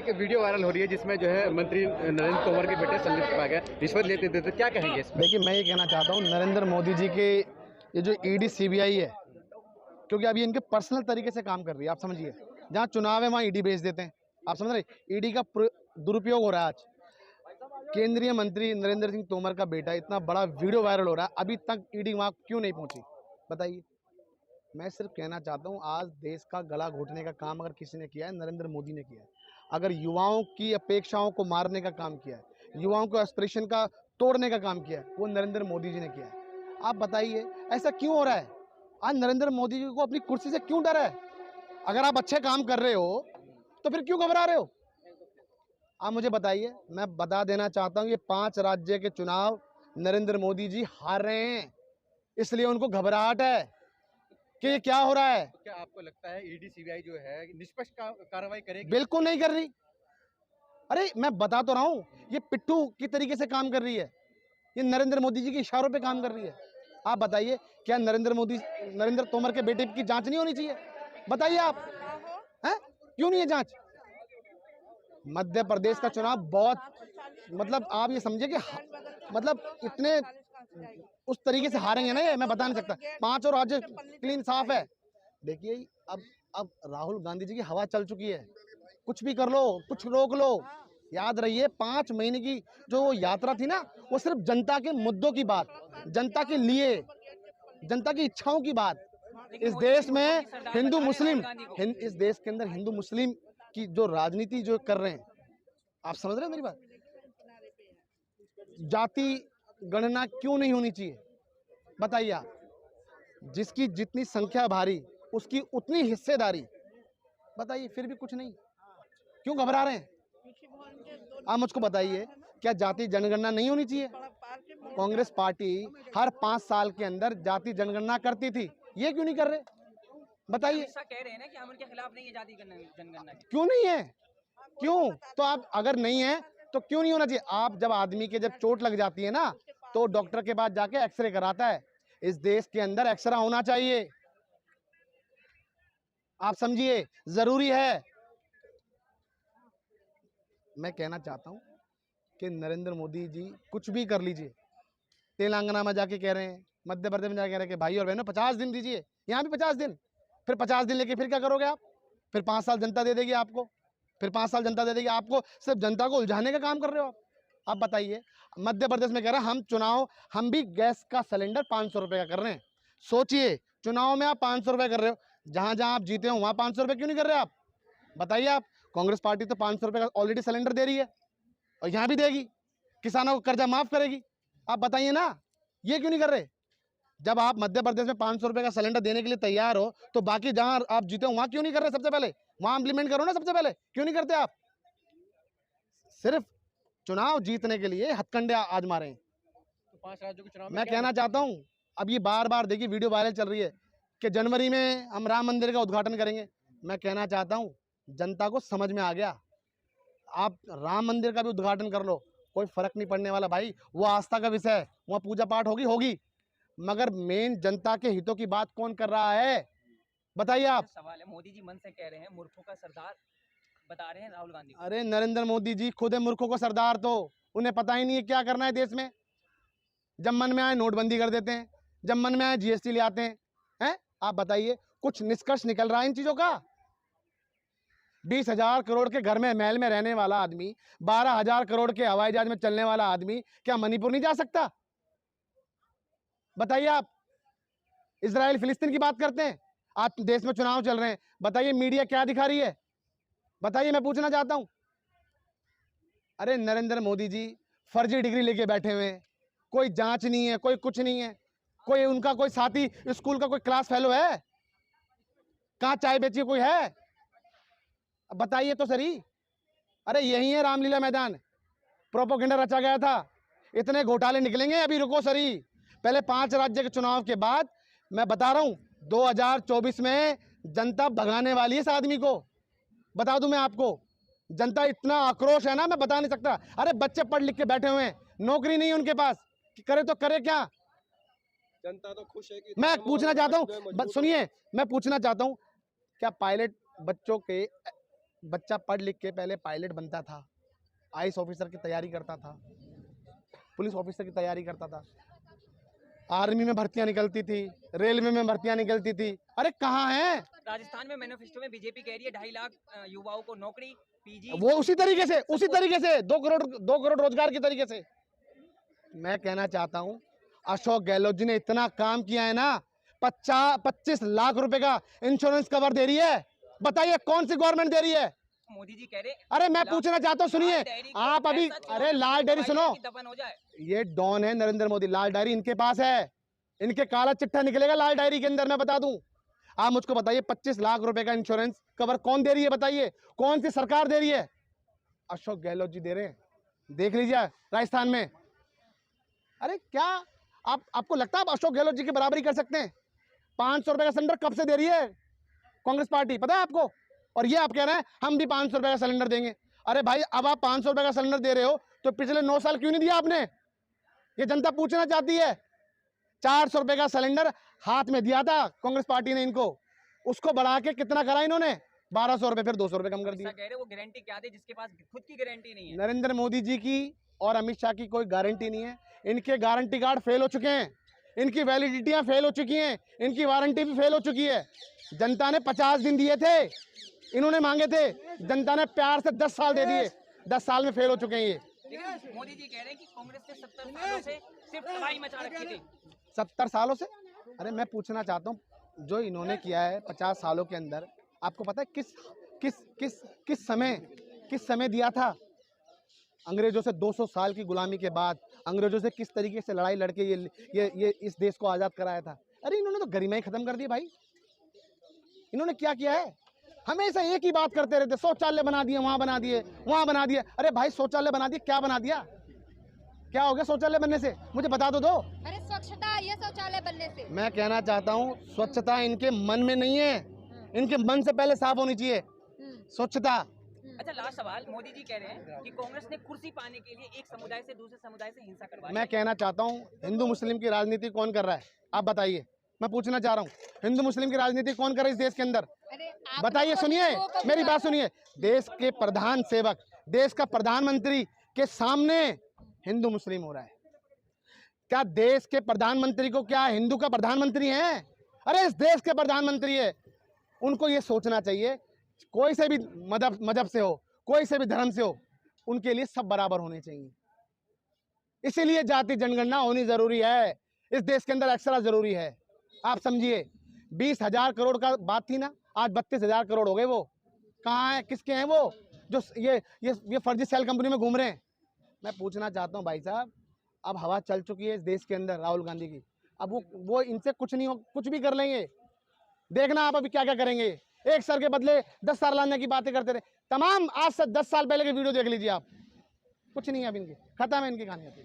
एक video viral हो रही है जिसमें जो है मंत्री नरेंद्र तोमर के बेटे संलिप्त पाया गया, रिश्वत लेते थे, तो क्या कहेंगे इसमें? देखिए, मैं ये कहना चाहता हूँ नरेंद्र मोदी जी के ये जो ईडी सीबीआई है, क्योंकि अभी इनके पर्सनल तरीके से काम कर रही है। आप समझिए, जहाँ चुनाव है वहाँ ईडी भेज देते हैं। आप समझ रहे, ईडी का दुरुपयोग हो रहा है। आज केंद्रीय मंत्री नरेंद्र सिंह तोमर का बेटा, इतना बड़ा वीडियो वायरल हो रहा है, अभी तक ईडी वहाँ क्यों नहीं पहुंची, बताइए। मैं सिर्फ कहना चाहता हूँ, आज देश का गला घोटने का काम अगर किसी ने किया है, नरेंद्र मोदी ने किया है। अगर युवाओं की अपेक्षाओं को मारने का काम किया है, युवाओं को एस्पिरेशन का तोड़ने का काम किया है, वो नरेंद्र मोदी जी ने किया है। आप बताइए ऐसा क्यों हो रहा है? आज नरेंद्र मोदी जी को अपनी कुर्सी से क्यों डर है? अगर आप अच्छे काम कर रहे हो तो फिर क्यों घबरा रहे हो? आप मुझे बताइए। मैं बता देना चाहता हूँ, ये 5 राज्य के चुनाव नरेंद्र मोदी जी हार रहे हैं, इसलिए उनको घबराहट है कि ये क्या हो रहा है। तो क्या आपको लगता है ईडी सीबीआई जो है निष्पक्ष कार्रवाई करेगी? बिल्कुल नहीं कर रही। अरे मैं बता तो रहा हूँ, ये पिट्ठू की तरीके से काम कर रही है, ये नरेंद्र मोदी जी के इशारों पे काम कर रही है। आप बताइए, क्या नरेंद्र तोमर के बेटे की जांच नहीं होनी चाहिए? बताइए आप, हैं? क्यों नहीं है जांच? मध्य प्रदेश का चुनाव बहुत, मतलब आप ये समझिए कि मतलब इतने उस तरीके से हारेंगे ना, ये मैं बता नहीं सकता। 5 और राज्य क्लीन साफ है। देखिए, अब राहुल गांधी जी की हवा चल चुकी है। कुछ भी कर लो, कुछ रोक लो। याद रहिए, 5 महीने की जो यात्रा थी ना, वो सिर्फ जनता के मुद्दों की बात, जनता के लिए, जनता की इच्छाओं की बात। इस देश में हिंदू मुस्लिम, इस देश के अंदर हिंदू मुस्लिम की जो राजनीति जो कर रहे हैं, आप समझ रहे हैं मेरी बात? जाति गणना क्यों नहीं होनी चाहिए, बताइए आप। जिसकी जितनी संख्या भारी, उसकी उतनी हिस्सेदारी, बताइए। फिर भी कुछ नहीं, क्यों घबरा रहे हैं? आप मुझको बताइए, क्या जाति जनगणना नहीं होनी चाहिए? कांग्रेस पार्टी हर 5 साल के अंदर जाति जनगणना करती थी, ये क्यों नहीं कर रहे? बताइए। ऐसा कह रहे हैं ना कि हम उनके खिलाफ नहीं है जाति जनगणना। क्यों नहीं है? क्यों? तो आप अगर नहीं है तो क्यों नहीं होना चाहिए? आप जब आदमी के जब चोट लग जाती है ना, तो डॉक्टर के पास जाके एक्सरे कराता है। इस देश के अंदर एक्सरा होना चाहिए, आप समझिए, जरूरी है। मैं कहना चाहता हूं कि नरेंद्र मोदी जी कुछ भी कर लीजिए, तेलंगाना में जाके कह रहे हैं, मध्य प्रदेश में जाके कह रहे हैं कि भाई और बहनों 50 दिन दीजिए, यहाँ भी 50 दिन, फिर 50 दिन लेके फिर क्या करोगे आप? फिर 5 साल जनता दे देगी आपको, फिर 5 साल जनता दे देगी आपको। सिर्फ जनता को उलझाने का काम कर रहे हो आप बताइए। मध्य प्रदेश में कह रहे हैं हम भी गैस का सिलेंडर 500 रुपये का कर रहे हैं। सोचिए, चुनाव में आप 500 रुपये कर रहे हो, जहां जहां आप जीते हो वहां 500 रुपये क्यों नहीं कर रहे आप? बताइए आप। कांग्रेस पार्टी तो 500 रुपये का ऑलरेडी सिलेंडर दे रही है और यहाँ भी देगी, किसानों को कर्जा माफ करेगी। आप बताइए ना, ये क्यों नहीं कर रहे? जब आप मध्य प्रदेश में 500 रुपये का सिलेंडर देने के लिए तैयार हो, तो बाकी जहां आप जीते हो वहां क्यों नहीं कर रहे? सबसे पहले वहां इंप्लीमेंट करो ना, सबसे पहले क्यों नहीं करते आप? सिर्फ चुनाव जीतने के लिए हथकंडे आज मारे। तो 5 राज्यों के चुनाव में मैं कहना चाहता हूं, अब ये बार बार देखिए वीडियो वायरल चल रही है कि जनवरी में हम राम मंदिर का उद्घाटन करेंगे। मैं कहना चाहता हूं, जनता को समझ में आ गया, आप राम मंदिर का भी उद्घाटन कर लो, कोई फर्क नहीं पड़ने वाला भाई। वो आस्था का विषय है, वहाँ पूजा पाठ होगी, मगर मेन जनता के हितों की बात कौन कर रहा है, बताइए आप। सवाल है, मोदी जी मन से कह रहे हैं, मूर्खों का सरदार बता रहे हैं राहुल गांधी को। अरे नरेंद्र मोदी जी खुद है मूर्खों को सरदार, तो उन्हें पता ही नहीं है क्या करना है देश में। जब मन में आए नोटबंदी कर देते हैं, जब मन में आए जीएसटी ले आते हैं। आप बताइए, कुछ निष्कर्ष निकल रहा है इन चीजों का? 20,000 करोड़ के घर में महल में रहने वाला आदमी, 12,000 करोड़ के हवाई जहाज में चलने वाला आदमी क्या मणिपुर नहीं जा सकता? बताइए आप। इजराइल फिलिस्तीन की बात करते हैं, आज देश में चुनाव चल रहे हैं, बताइए मीडिया क्या दिखा रही है? बताइए, मैं पूछना चाहता हूं। अरे नरेंद्र मोदी जी फर्जी डिग्री लेके बैठे हुए हैं, कोई जांच नहीं है, कोई कुछ नहीं है, कोई उनका कोई साथी स्कूल का कोई क्लास फेलो है? कहां चाय बेची कोई है? बताइए तो सही। अरे यही है रामलीला मैदान, प्रोपोगेंडा रचा गया था, इतने घोटाले निकलेंगे, अभी रुको सही। पहले 5 राज्य के चुनाव के बाद मैं बता रहा हूं, 2024 में जनता भगाने वाली है इस आदमी को, बता दूं मैं आपको। जनता इतना आक्रोश है ना, मैं बता नहीं सकता। अरे बच्चे पढ़ लिख के बैठे हुए हैं, नौकरी नहीं है उनके पास, करे तो करे क्या? जनता तो खुश है कि मैं पूछना चाहता हूं, सुनिए, मैं पूछना चाहता हूं, क्या पायलट बच्चों के बच्चा पढ़ लिख के पहले पायलट बनता था, आईएएस ऑफिसर की तैयारी करता था, पुलिस ऑफिसर की तैयारी करता था, आर्मी में भर्तियां निकलती थी, रेलवे में भर्तियां निकलती थी। अरे कहाँ है? राजस्थान में मैनिफेस्टो में बीजेपी कह रही है 2.5 लाख युवाओं को नौकरी, पीजी। वो उसी तरीके से 2 करोड़ रोजगार की तरीके से। मैं कहना चाहता हूं, अशोक गहलोत जी ने इतना काम किया है ना, 25 लाख रुपए का इंश्योरेंस कवर दे रही है। बताइए कौन सी गवर्नमेंट दे रही है? मोदी जी कह रहे। अरे मैं पूछना चाहता हूँ, सुनिए आप अभी, अरे लाल डेयरी सुनो, दफन हो जाए। ये डॉन है नरेंद्र मोदी, लाल डायरी इनके पास है, इनके काला चिट्ठा निकलेगा लाल डायरी के अंदर। मैं बता दूं, आप मुझको बताइए 25 लाख रुपए का इंश्योरेंस कवर कौन दे रही है? बताइए कौन सी सरकार दे रही है? अशोक गहलोत जी दे रहे हैं, देख लीजिए राजस्थान में। अरे क्या आपको लगता है आप अशोक गहलोत जी की बराबरी कर सकते हैं? 500 रुपए का सिलेंडर कब से दे रही है कांग्रेस पार्टी, पता है आपको? और ये आप कह रहे हैं हम भी 500 रुपए का सिलेंडर देंगे। अरे भाई, अब आप 500 रुपए का सिलेंडर दे रहे हो तो पिछले 9 साल क्यों नहीं दिया आपने? ये जनता पूछना चाहती है। 400 रुपए का सिलेंडर हाथ में दिया था कांग्रेस पार्टी ने इनको, उसको बढ़ा के कितना करा इन्होंने? 1200 रुपए, फिर 200 रुपए कम कर दिया। कह रहे वो गारंटी क्या दे जिसके पास खुद की गारंटी नहीं है? नरेंद्र मोदी जी की और अमित शाह की कोई गारंटी नहीं है। इनके गारंटी कार्ड फेल हो चुके हैं, इनकी वैलिडिटियां फेल हो चुकी हैं, इनकी वारंटी भी फेल हो चुकी है। जनता ने 50 दिन दिए थे, इन्होंने मांगे थे, जनता ने प्यार से 10 साल दे दिए, 10 साल में फेल हो चुके हैं ये। लेकिन मोदी जी कह रहे हैं कि कांग्रेस ने 70 सालों से सिर्फ तबाही मचा रखी थी। 70 सालों से? अरे मैं पूछना चाहता हूँ, जो इन्होंने किया है 50 सालों के अंदर, आपको पता है किस समय दिया था? अंग्रेजों से 200 साल की गुलामी के बाद अंग्रेजों से किस तरीके से लड़ाई लड़के ये इस देश को आज़ाद कराया था। अरे इन्होंने तो गरिमा ही खत्म कर दी भाई। इन्होंने क्या किया है? हमेशा एक ही बात करते रहते, शौचालय बना दिए, वहां बना दिए, वहां बना दिए। अरे भाई, शौचालय बना दिए, क्या बना दिया? क्या हो गया शौचालय बनने से? मुझे बता दो। अरे स्वच्छता ये शौचालय बनने से। मैं कहना चाहता हूँ, स्वच्छता इनके मन में नहीं है, इनके मन से पहले साफ होनी चाहिए स्वच्छता। अच्छा, लास्ट सवाल, मोदी जी कह रहे हैं कि कांग्रेस ने कुर्सी पाने के लिए एक समुदाय से दूसरे समुदाय से हिंसा करवाई। मैं कहना चाहता हूँ, हिंदू मुस्लिम की राजनीति कौन कर रहा है? आप बताइए, मैं पूछना चाह रहा हूँ, हिंदू मुस्लिम की राजनीति कौन कर रहा है इस देश के अंदर? बताइए, सुनिए मेरी बात सुनिए। देश के प्रधान सेवक, देश का प्रधानमंत्री के सामने हिंदू मुस्लिम हो रहा है। क्या देश के प्रधानमंत्री को क्या हिंदू का प्रधानमंत्री है? अरे इस देश के प्रधानमंत्री है। उनको ये सोचना चाहिए, कोई से भी मजहब से हो, कोई से भी धर्म से हो, उनके लिए सब बराबर होने चाहिए। इसीलिए जाति जनगणना होनी जरूरी है, इस देश के अंदर एक्स्ट्रा जरूरी है। आप समझिए, 20,000 करोड़ का बात थी ना, आज 32,000 करोड़ हो गए। वो कहाँ है? किसके हैं वो जो ये फर्जी सेल कंपनी में घूम रहे हैं? मैं पूछना चाहता हूँ भाई साहब, अब हवा चल चुकी है इस देश के अंदर राहुल गांधी की। अब वो इनसे कुछ नहीं हो, कुछ भी कर लेंगे। देखना आप अभी क्या क्या करेंगे। एक सर के बदले 10 सर लाने की बातें करते रहे। तमाम आज से 10 साल पहले की वीडियो देख लीजिए आप, कुछ नहीं है अब इनकी, खत्म है इनकी कहानी।